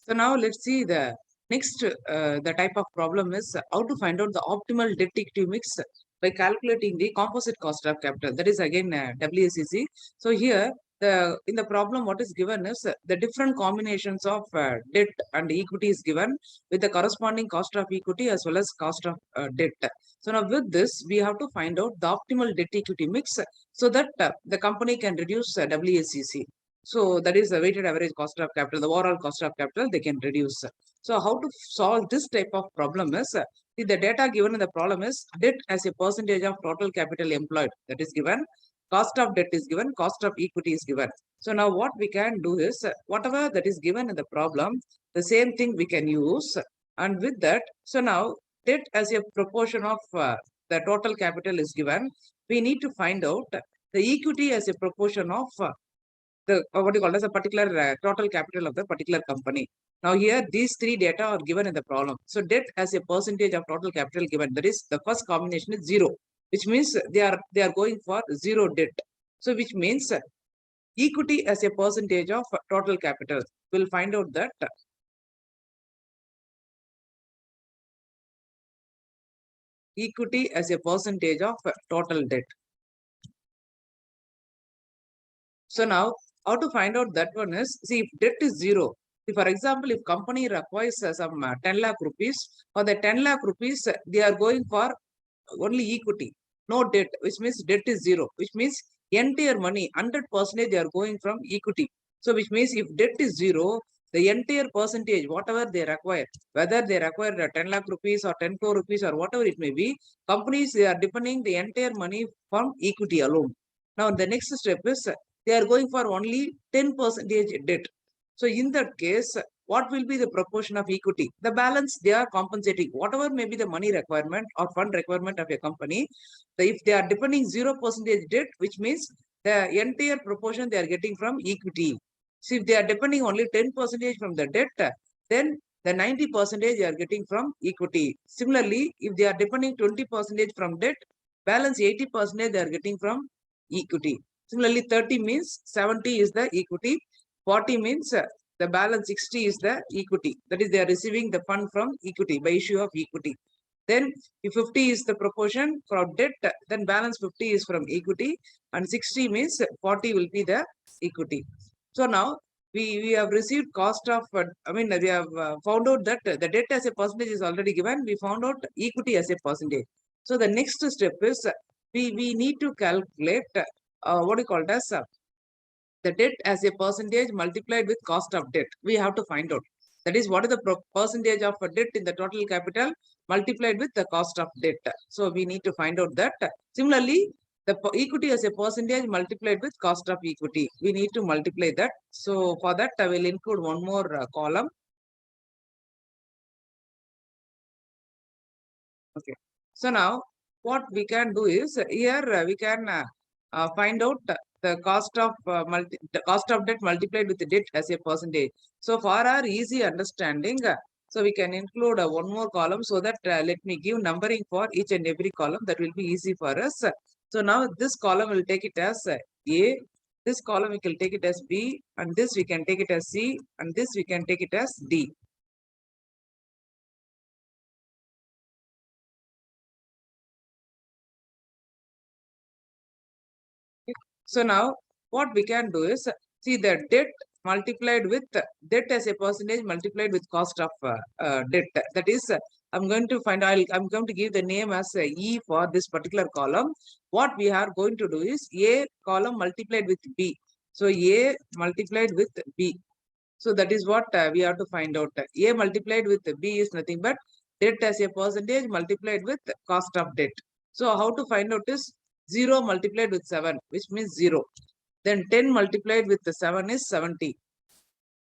So now let's see the next the type of problem is how to find out the optimal debt equity mix by calculating the composite cost of capital. That is again WACC. So here the in the problem what is given is the different combinations of debt and equity is given with the corresponding cost of equity as well as cost of debt. So now with this we have to find out the optimal debt equity mix so that the company can reduce WACC. So that is the weighted average cost of capital, the overall cost of capital they can reduce. So how to solve this type of problem is, see the data given in the problem is debt as a percentage of total capital employed, that is given, cost of debt is given, cost of equity is given. So now what we can do is, whatever that is given in the problem, the same thing we can use. And with that, so now debt as a proportion of the total capital is given, we need to find out the equity as a proportion of the what you call as a particular total capital of the particular company. Now here these three data are given in the problem. So debt as a percentage of total capital given, that is the first combination is zero, which means they are going for zero debt. So which means equity as a percentage of total capital. We'll find out that equity as a percentage of total debt. So now, how to find out that one is, see, if debt is zero, see, for example, if company requires some 10 lakh rupees, for the 10 lakh rupees, they are going for only equity, no debt, which means debt is zero, which means entire money, 100% they are going from equity. So which means if debt is zero, the entire percentage, whatever they require, whether they require 10 lakh rupees or 10 crore rupees or whatever it may be, companies, they are depending the entire money from equity alone. Now, the next step is they are going for only 10% debt. So in that case, what will be the proportion of equity? The balance they are compensating, whatever may be the money requirement or fund requirement of a company. If they are depending 0% debt, which means the entire proportion they are getting from equity. So if they are depending only 10% from the debt, then the 90% they are getting from equity. Similarly, if they are depending 20% from debt, balance 80% they are getting from equity. Similarly, 30 means 70 is the equity, 40 means the balance 60 is the equity. That is, they are receiving the fund from equity by issue of equity. Then if 50 is the proportion from debt, then balance 50 is from equity and 60 means 40 will be the equity. So now we have received cost of, we have found out that the debt as a percentage is already given. We found out equity as a percentage. So the next step is we need to calculate what you call as the debt as a percentage multiplied with cost of debt. We have to find out. That is, what is the percentage of debt in the total capital multiplied with the cost of debt. So we need to find out that. Similarly, the equity as a percentage multiplied with cost of equity. We need to multiply that. So for that, I will include one more column. Okay. So now what we can do is here we can find out the cost of debt multiplied with the debt as a percentage. So for our easy understanding, so we can include one more column so that let me give numbering for each and every column. That will be easy for us. So now this column will take it as A, this column we can take it as B, and this we can take it as C, and this we can take it as D. So now what we can do is see the debt multiplied with debt as a percentage multiplied with cost of debt. That is, I'm going to find, I'm going to give the name as E for this particular column. What we are going to do is A column multiplied with B. So A multiplied with B. So that is what we have to find out. A multiplied with B is nothing but debt as a percentage multiplied with cost of debt. So how to find out is 0 multiplied with 7, which means 0. Then 10 multiplied with 7 is 70.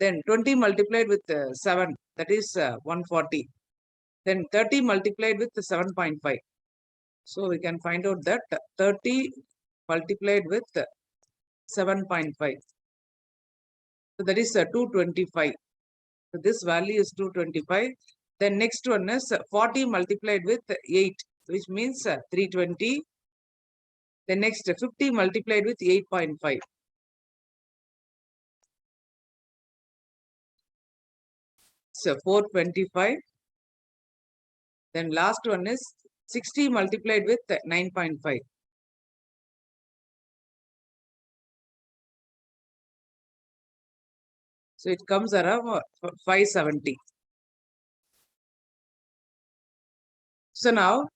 Then 20 multiplied with 7, that is 140. Then 30 multiplied with 7.5. So we can find out that 30 multiplied with 7.5. So that is 225. So this value is 225. Then next one is 40 multiplied with 8, which means 320. The next 50 multiplied with 8.5. it's 425. Then last one is 60 multiplied with 9.5. So it comes around 570. So now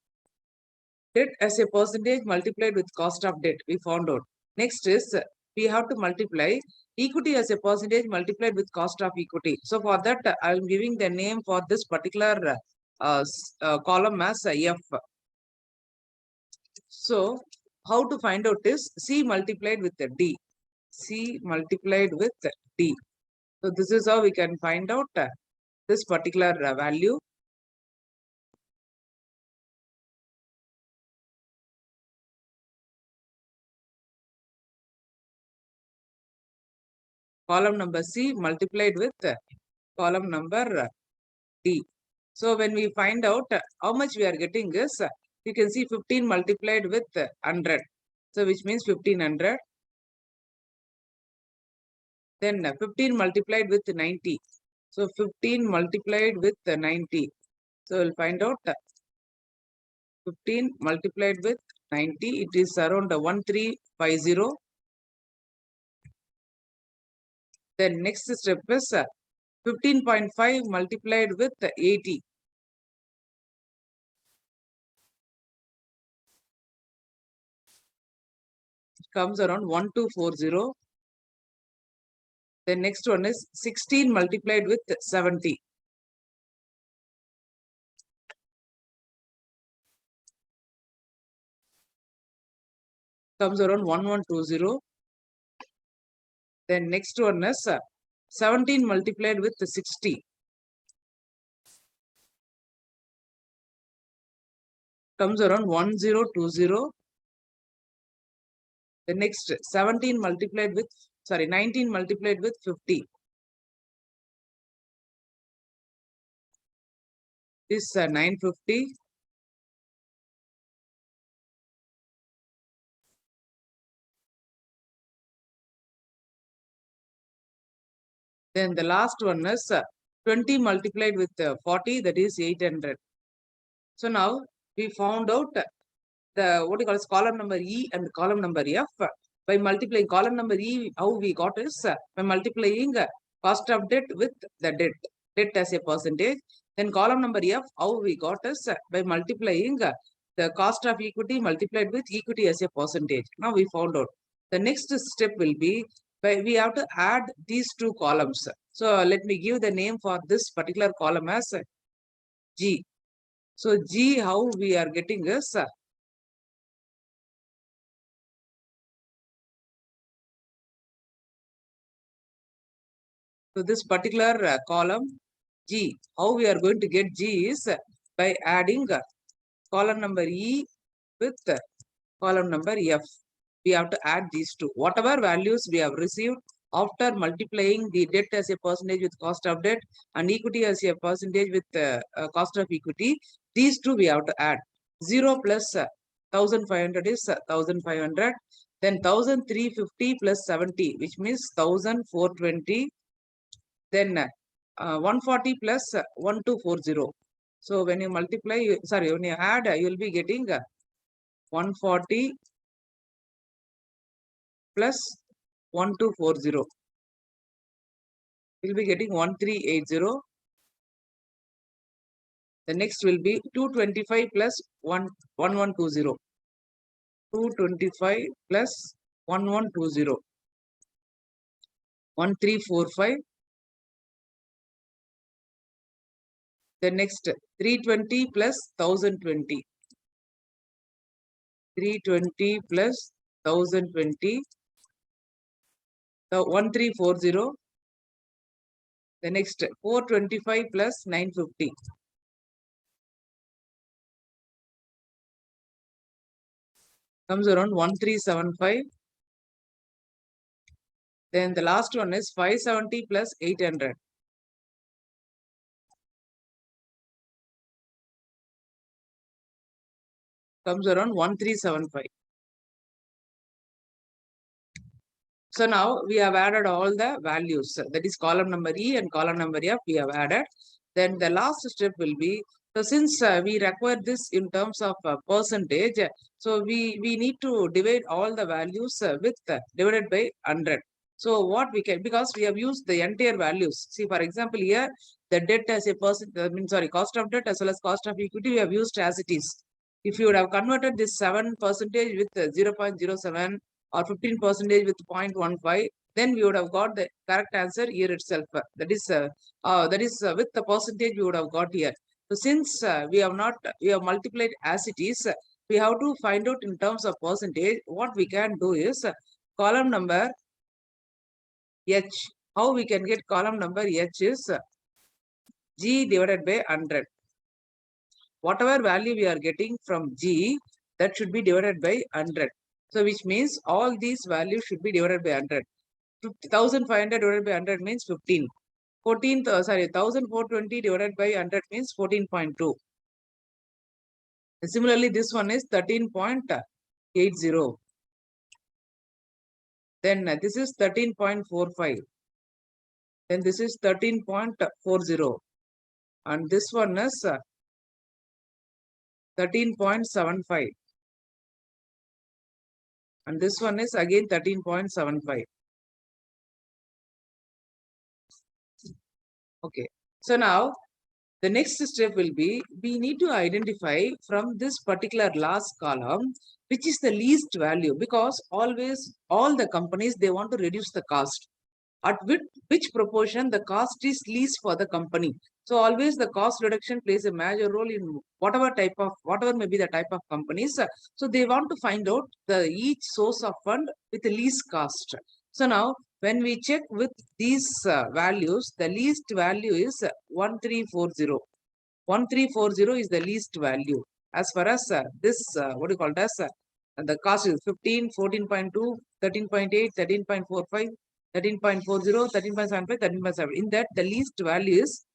debt as a percentage multiplied with cost of debt, we found out. Next is we have to multiply equity as a percentage multiplied with cost of equity. So for that, I'm giving the name for this particular column as F. So how to find out is C multiplied with D. C multiplied with D. So this is how we can find out this particular value. Column number C multiplied with column number D. So when we find out how much we are getting is, you can see 15 multiplied with 100. So which means 1500. Then 15 multiplied with 90. So 15 multiplied with 90. So we'll find out 15 multiplied with 90. It is around 1350. Then next step is 15.5 multiplied with 80. It comes around 1240. The next one is 16 multiplied with 70. Comes around 1120. Then next one is 17 multiplied with 60. Comes around 1020. The next 17 multiplied with, 19 multiplied with 50. Is 950. Then the last one is 20 multiplied with 40, that is 800. So now we found out the what you call as column number E and column number F. By multiplying column number E, how we got is by multiplying cost of debt with the debt as a percentage. Then column number F, how we got is by multiplying the cost of equity multiplied with equity as a percentage. Now we found out. The next step will be by we have to add these two columns. So let me give the name for this particular column as G. So G, how we are getting is so this particular column G, how we are going to get G is by adding column number E with column number F. We have to add these two. Whatever values we have received after multiplying the debt as a percentage with cost of debt and equity as a percentage with cost of equity, these two we have to add. 0 plus 1500 is 1500. Then 1350 plus 70, which means 1420. Then 140 plus 1240. So when you multiply, when you add, you will be getting 140 plus 1240. We'll be getting 1380. The next will be 225 plus 1120. 225 plus 1120. 1345. The next 320 plus 1020. 320 plus 1020. The 1340. The next 425 plus 950. Comes around 1375. Then the last one is 570 plus 800. Comes around 1375. So now we have added all the values. That is column number E and column number F we have added. Then the last step will be, so since we require this in terms of percentage, so we need to divide all the values with divided by 100. So what we can, because we have used the entire values. See, for example, here the debt as a cost of debt as well as cost of equity we have used as it is. If you would have converted this 7% with 0.07 or 15% with 0.15, then we would have got the correct answer here itself. That is with the percentage we would have got here. So since we have multiplied as it is, we have to find out in terms of percentage. What we can do is column number H. How we can get column number H is G divided by 100. Whatever value we are getting from G, that should be divided by 100. So which means all these values should be divided by 100. 1500 divided by 100 means 15. 1420 divided by 100 means 14.2. Similarly, this one is 13.80. Then this is 13.45. Then this is 13.40. And this one is 13.75. And this one is again 13.75. Okay. So now the next step will be, we need to identify from this particular last column, which is the least value, because always all the companies, they want to reduce the cost. At which proportion the cost is least for the company. So always the cost reduction plays a major role in whatever may be the type of companies. So they want to find out the each source of fund with the least cost. So now when we check with these values, the least value is 1340. 1340 is the least value. As far as this, what do you call it as, the cost is 15, 14.2, 13.8, 13.45, 13.40, 13.75, 13.7. In that, the least value is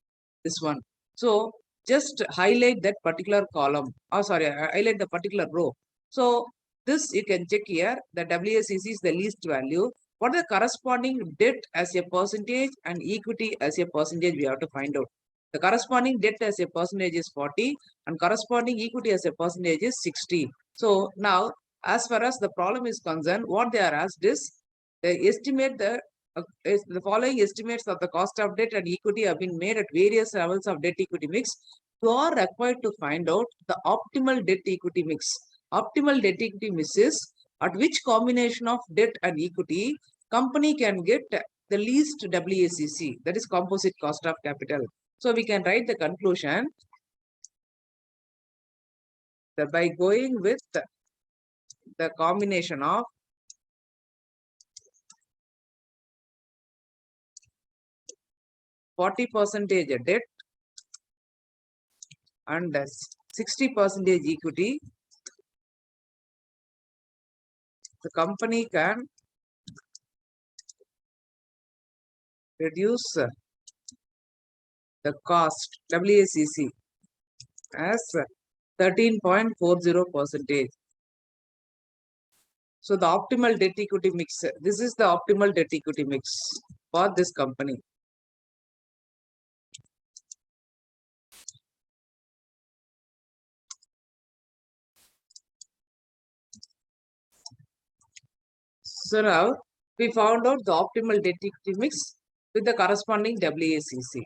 this one. So just highlight that particular column. Oh, sorry, highlight the particular row. So this you can check here. The WACC is the least value. What is the corresponding debt as a percentage and equity as a percentage? We have to find out. The corresponding debt as a percentage is 40 and corresponding equity as a percentage is 60. So now, as far as the problem is concerned, what they are asked is, they estimate the following estimates of the cost of debt and equity have been made at various levels of debt equity mix. You are required to find out the optimal debt equity mix. Optimal debt equity mix is at which combination of debt and equity company can get the least WACC, that is composite cost of capital. So we can write the conclusion that by going with the combination of 40% debt and 60% equity, the company can reduce the cost WACC as 13.40%. So the optimal debt equity mix, this is the optimal debt equity mix for this company. So now we found out the optimal debt equity mix with the corresponding WACC.